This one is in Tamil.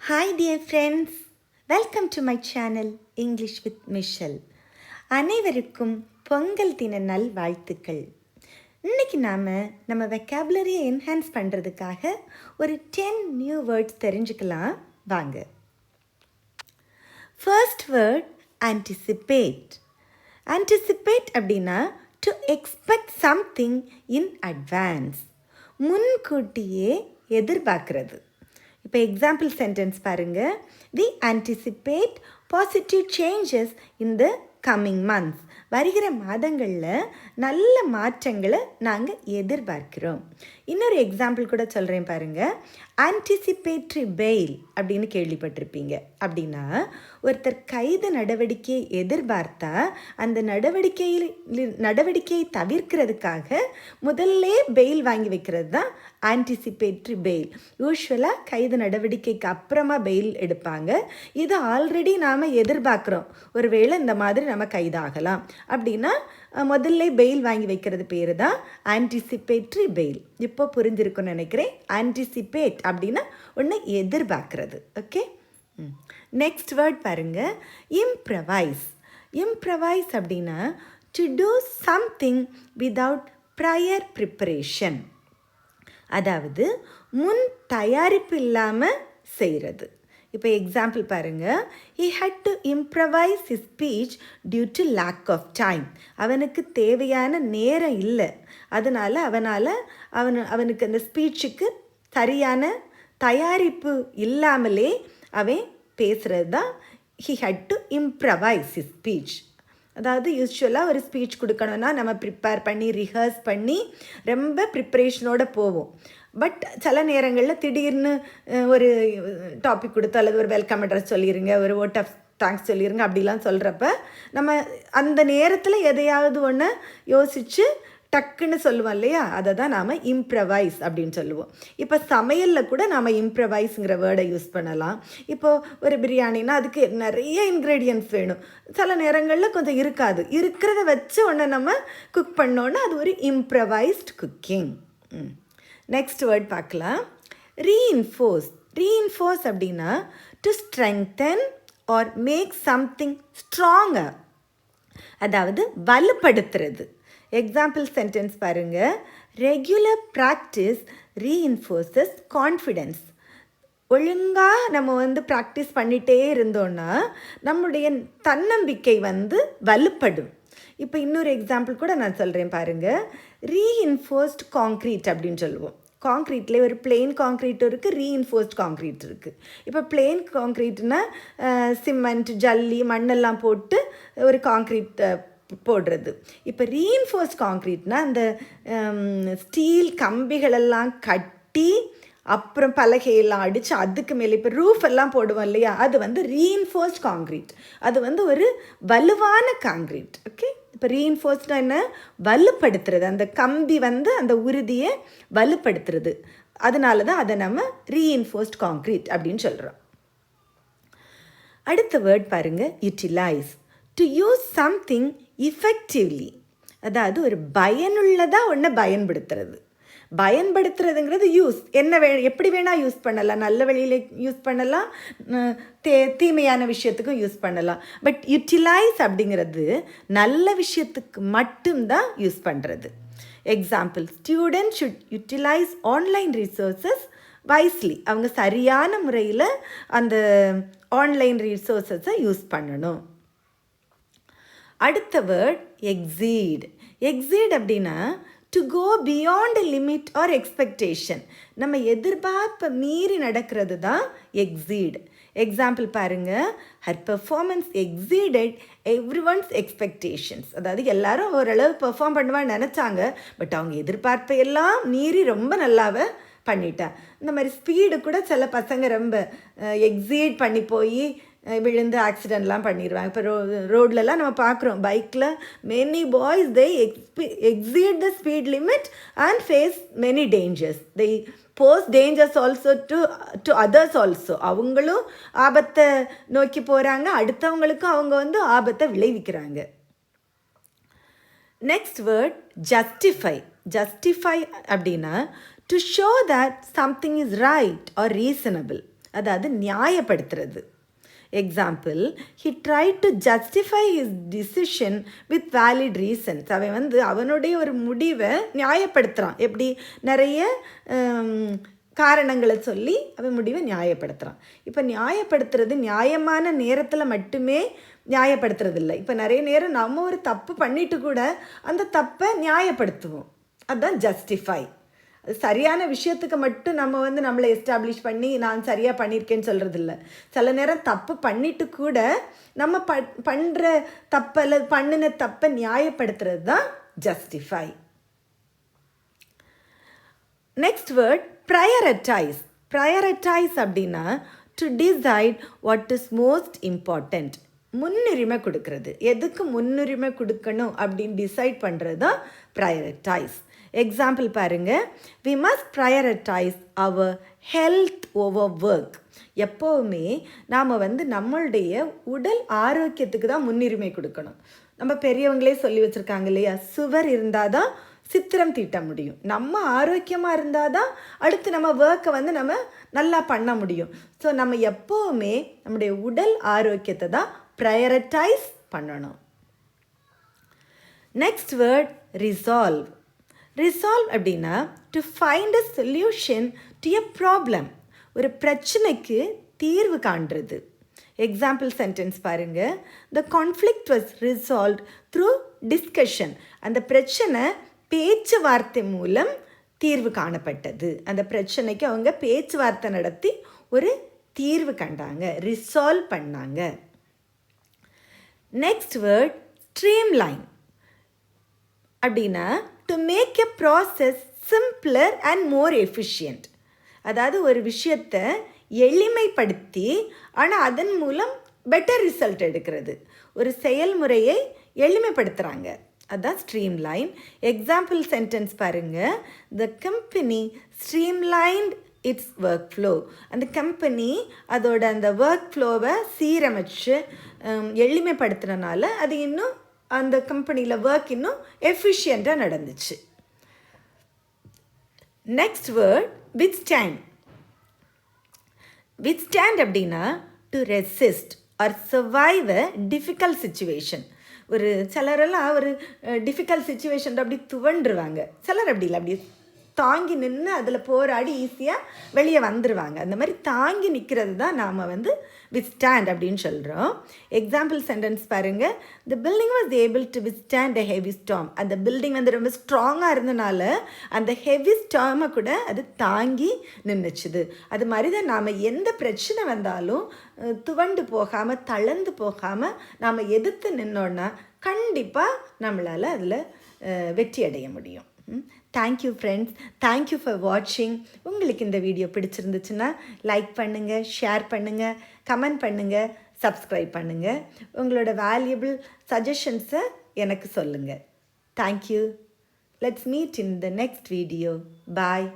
Hi dear friends, welcome to my channel English with Michelle. அனைவருக்கும் பொங்கல் தின நல் வாழ்த்துக்கள். இன்னைக்கு நம்ம வெக்காபுலரியை என்ஹான்ஸ் பண்ணுறதுக்காக ஒரு 10 நியூ வேர்ட்ஸ் தெரிஞ்சுக்கலாம் வாங்க. First word anticipate. Anticipate அப்படின்னா to expect something in advance. முன்கூட்டியே எதிர்பார்க்கிறது. இப்போ எக்ஸாம்பிள் சென்டென்ஸ் பாருங்கள். We anticipate positive changes in the coming months. வருகிற மாதங்களில் நல்ல மாற்றங்களை நாங்கள் எதிர்பார்க்கிறோம். இன்னொரு எக்ஸாம்பிள் கூட சொல்கிறேன் பாருங்கள். ஆன்டிசிபேட்ரி பெயில் அப்படின்னு கேள்விப்பட்டிருப்பீங்க. அப்படின்னா ஒருத்தர் கைது நடவடிக்கையை எதிர்பார்த்தா அந்த நடவடிக்கையை தவிர்க்கிறதுக்காக முதல்ல பெயில் வாங்கி வைக்கிறது தான் ஆன்டிசிபேட்ரி பெயில். யூஸ்வலாக கைது நடவடிக்கைக்கு அப்புறமா பெயில் எடுப்பாங்க. இது ஆல்ரெடி நாம் எதிர்பார்க்குறோம், ஒருவேளை இந்த மாதிரி நம்ம கைதாகலாம் அப்படின்னா முதல்ல பெயில் வாங்கி வைக்கிறது பேர் தான் ஆன்டிசிபேட்ரி பெயில். இப்போ புரிஞ்சிருக்குன்னு நினைக்கிறேன். ஆன்டிசிபேட் அப்படின்னா ஒன்று எதிர்பார்க்கறது. ஓகே, நெக்ஸ்ட் வேர்ட் பாருங்க, இம்ப்ரவைஸ். இம்ப்ரவைஸ் அப்படின்னா to do something without prior preparation, அதாவது முன் தயாரிப்பு இல்லாமல் செய்கிறது. இப்போ எக்ஸாம்பிள் பாருங்கள். he had to improvise his speech due to lack of time. அவனுக்கு தேவையான நேரம் இல்லை, அதனால் அவனுக்கு அந்த ஸ்பீச்சுக்கு சரியான தயாரிப்பு இல்லாமலே அவன் பேசுகிறது தான் he had to improvise his speech. அதாவது யூஸ்வலாக ஒரு ஸ்பீச் கொடுக்கணுன்னா நம்ம ப்ரிப்பேர் பண்ணி ரிஹர்ஸ் பண்ணி ரொம்ப ப்ரிப்பரேஷனோடு போவோம். பட் சில நேரங்களில் திடீர்னு ஒரு டாபிக் கொடுத்து அல்லது ஒரு வெல்கம் அட்ரஸ் சொல்லிடுங்க, ஒரு வோட் ஆஃப் தேங்க்ஸ் சொல்லிடுங்க அப்படிலாம் சொல்கிறப்ப நம்ம அந்த நேரத்தில் எதையாவது ஒன்று யோசித்து டக்குன்னு சொல்லுவோம் இல்லையா, அதை தான் நாம் இம்ப்ரவைஸ் அப்படின்னு சொல்லுவோம். இப்போ சமையலில் கூட நாம் இம்ப்ரவைஸுங்கிற வேர்டை யூஸ் பண்ணலாம். இப்போது ஒரு பிரியாணின்னா அதுக்கு நிறைய இன்க்ரீடியன்ட்ஸ் வேணும், சில நேரங்களில் கொஞ்சம் இருக்காது, இருக்கிறத வச்சு ஒன்று நம்ம குக் பண்ணோன்னா அது ஒரு இம்ப்ரவைஸ்ட் குக்கிங். நெக்ஸ்ட் வேர்ட் பார்க்கலாம், ரீஇன்ஃபோர்ஸ். ரீஇன்ஃபோர்ஸ் அப்படின்னா to strengthen or make something stronger, அதாவது வலுப்படுத்துறது. எக்ஸாம்பிள் சென்டென்ஸ் பாருங்கள். Regular practice reinforces confidence. ஒழுங்காக நம்ம ப்ராக்டிஸ் பண்ணிகிட்டே இருந்தோன்னா நம்முடைய தன்னம்பிக்கை வலுப்படும். இப்போ இன்னொரு எக்ஸாம்பிள் கூட நான் சொல்கிறேன் பாருங்கள். ரீஇன்ஃபோர்ஸ்ட் காங்க்ரீட் அப்படின்னு சொல்லுவோம். காங்க்ரீட்லேயே ஒரு பிளெயின் காங்க்ரீட் இருக்குது, ரீஇன்ஃபோர்ஸ்ட் காங்க்ரீட் இருக்குது. இப்போ பிளெயின் காங்க்ரீட்னா சிமெண்ட் ஜல்லி மண்ணெல்லாம் போட்டு ஒரு காங்க்ரீட் போடுறது. இப்போ ரீஇன்ஃபோர்ஸ்ட் காங்க்ரீட்னா அந்த ஸ்டீல் கம்பிகளெல்லாம் கட்டி அப்புறம் பலகையெல்லாம் அடித்து அதுக்கு மேலே இப்போ ரூஃப் எல்லாம் போடுவோம் இல்லையா, அது ரீஇன்ஃபோர்ஸ்ட் காங்க்ரீட். அது ஒரு வலுவான காங்க்ரீட். ஓகே, இப்போ ரீஇன்ஃபோர்ஸ்டாக என்ன, வலுப்படுத்துறது. அந்த கம்பி அந்த உறுதியை வலுப்படுத்துறது. அதனால தான் அதை நம்ம ரீஇன்ஃபோர்ஸ்ட் காங்க்ரீட் அப்படின்னு சொல்கிறோம். அடுத்த வேர்ட் பாருங்கள், utilise. To use something effectively, அதாவது ஒரு பயனுள்ளதாக ஒன்றை பயன்படுத்துறது. பயன்படுத்துறதுங்கிறது யூஸ் எப்படி வேணால் யூஸ் பண்ணலாம், நல்ல வழியில் யூஸ் பண்ணலாம், தீமையான விஷயத்துக்கும் யூஸ் பண்ணலாம். பட் யூட்டிலைஸ் அப்படிங்கிறது நல்ல விஷயத்துக்கு மட்டும்தான் யூஸ் பண்ணுறது. Example, student should utilise online resources wisely. அவங்க சரியான முறையில் அந்த ஆன்லைன் ரிசோர்ஸஸை யூஸ் பண்ணணும். அடுத்த வேர்ட் எக்ஸீட். எக்ஸீட் அப்படின்னா to go beyond limit or expectation. நம்ம எதிர்பார்ப்பை மீறி நடக்கிறது தான் எக்ஸீட். எக்ஸாம்பிள் பாருங்கள். Her performance exceeded everyone's expectations. அதாவது எல்லாரும் ஓரளவு பெர்ஃபார்ம் பண்ணுவான்னு நினச்சாங்க, பட் அவங்க எதிர்பார்ப்பை எல்லாம் மீறி ரொம்ப நல்லாவே பண்ணிட்டேன். இந்த மாதிரி ஸ்பீடு கூட சில பசங்க ரொம்ப எக்ஸீட் பண்ணி போய் விழுந்து ஆக்சிடெண்ட்லாம் பண்ணிடுவாங்க. இப்போ ரோட்லலாம் நம்ம பார்க்குறோம், பைக்கில் many boys they exceed the speed limit and face many dangers. They pose dangers also to others also. அவங்களும் ஆபத்தை நோக்கி போகிறாங்க, அடுத்தவங்களுக்கும் அவங்க ஆபத்தை விளைவிக்கிறாங்க. Next word justify. ஜஸ்டிஃபை அப்படின்னா to show that something is right or reasonable, அதாவது நியாயப்படுத்துறது. Example, he tried to justify his decision with valid reasons. அவன் அவனுடைய ஒரு முடிவை நியாயப்படுத்துகிறான். எப்படி? நிறைய காரணங்களை சொல்லி அவன் முடிவை நியாயப்படுத்துகிறான். இப்போ நியாயப்படுத்துறது நியாயமான நேரத்தில் மட்டுமே நியாயப்படுத்துறது இல்லை. இப்போ நிறைய நேரம் நம்ம ஒரு தப்பு பண்ணிட்டு கூட அந்த தப்பை நியாயப்படுத்துவோம். அதுதான் ஜஸ்டிஃபை. சரியான விஷயத்துக்கு மட்டும் நம்ம நம்மளை எஸ்டாப்ளிஷ் பண்ணி நான் சரியாக பண்ணியிருக்கேன்னு சொல்கிறது இல்லை. சில நேரம் தப்பு பண்ணிட்டு கூட நம்ம பண்ணுற தப்பை அல்லது பண்ணின தப்பை நியாயப்படுத்துறது தான் justify. Next word prioritize. Prioritize அப்படின்னா to decide what is most important. முன்னுரிமை கொடுக்கறது. எதுக்கு முன்னுரிமை கொடுக்கணும் அப்படின்னு டிசைட் பண்ணுறது தான் ப்ரையரட்டைஸ். எக்ஸாம்பிள் பாருங்கள், we must prioritize our health over work. எப்போவுமே நாம் நம்மளுடைய உடல் ஆரோக்கியத்துக்கு தான் முன்னுரிமை கொடுக்கணும். நம்ம பெரியவங்களே சொல்லி வச்சுருக்காங்க இல்லையா, சுவர் இருந்தால் தான் சித்திரம் தீட்ட முடியும். நம்ம ஆரோக்கியமாக இருந்தால் தான் அடுத்து நம்ம ஒர்க்கை நம்ம நல்லா பண்ண முடியும். ஸோ நம்ம எப்போவுமே நம்முடைய உடல் ஆரோக்கியத்தை தான் ப்ரையரட்டைஸ் பண்ணணும். Next word resolve. ரிசால்வ் அப்படின்னா to find a solution to a problem. ஒரு பிரச்சனைக்கு தீர்வு காண்றது. எக்ஸாம்பிள் சென்டென்ஸ் பாருங்கள், the conflict was resolved through discussion. அந்த பிரச்சனை பேச்சுவார்த்தை மூலம் தீர்வு காணப்பட்டது. அந்த பிரச்சனைக்கு அவங்க பேச்சுவார்த்தை நடத்தி ஒரு தீர்வு கண்டாங்க, ரிசால்வ் பண்ணாங்க. Next word streamline. அப்படின்னா to make a process simpler and more efficient. அதாவது ஒரு விஷயத்தை எளிமைப்படுத்தி ஆனால் அதன் மூலம் பெட்டர் ரிசல்ட் எடுக்கிறது. ஒரு செயல்முறையை எளிமைப்படுத்துகிறாங்க, அதுதான் ஸ்ட்ரீம்லைன். எக்ஸாம்பிள் சென்டென்ஸ் பாருங்கள், the company streamlined its workflow. அந்த கம்பெனி அதோட அந்த ஒர்க் ஃப்ளோவை சீரமைச்சு எளிமைப்படுத்துறதுனால அது இன்னும் அந்த கம்பெனியில் ஒர்க் இன்னும் எஃபிஷியண்ட்டாக நடந்துச்சு. Next word withstand. வித்ஸ்டாண்ட் அப்படின்னா to resist or survive a difficult situation. ஒரு சிலரெல்லாம் ஒரு டிஃபிகல்ட் சிச்சுவேஷன் அப்படி துவண்டுருவாங்க. சிலர் அப்படி இல்லை, அப்படி தாங்கி நின்று அதில் போராடி ஈஸியாக வெளியே வந்துடுவாங்க. அந்த மாதிரி தாங்கி நிற்கிறது தான் நாம் வித்ஸ்டாண்ட் அப்படின்னு சொல்கிறோம். எக்ஸாம்பிள் சென்டென்ஸ் பாருங்கள், த building was able to withstand a heavy storm. அந்த பில்டிங் ரொம்ப ஸ்ட்ராங்காக இருந்தனால அந்த ஹெவி ஸ்டார்மை கூட அது தாங்கி நின்றுச்சுது. அது மாதிரி தான் நாம் எந்த பிரச்சனை வந்தாலும் துவண்டு போகாமல் தளர்ந்து போகாமல் நாம் எதிர்த்து நின்னோன்னா கண்டிப்பாக நம்மளால் அதில் வெற்றி அடைய முடியும். தேங்க்யூ ஃப்ரெண்ட்ஸ், தேங்க்யூ ஃபார் வாட்சிங். உங்களுக்கு இந்த வீடியோ பிடிச்சிருந்துச்சுன்னா லைக் பண்ணுங்கள், ஷேர் பண்ணுங்கள், கமெண்ட் பண்ணுங்கள், சப்ஸ்கிரைப் பண்ணுங்கள். உங்களோட வேல்யூபிள் சஜஷன்ஸை எனக்கு சொல்லுங்கள். Thank you. Let's meet in the next video. Bye.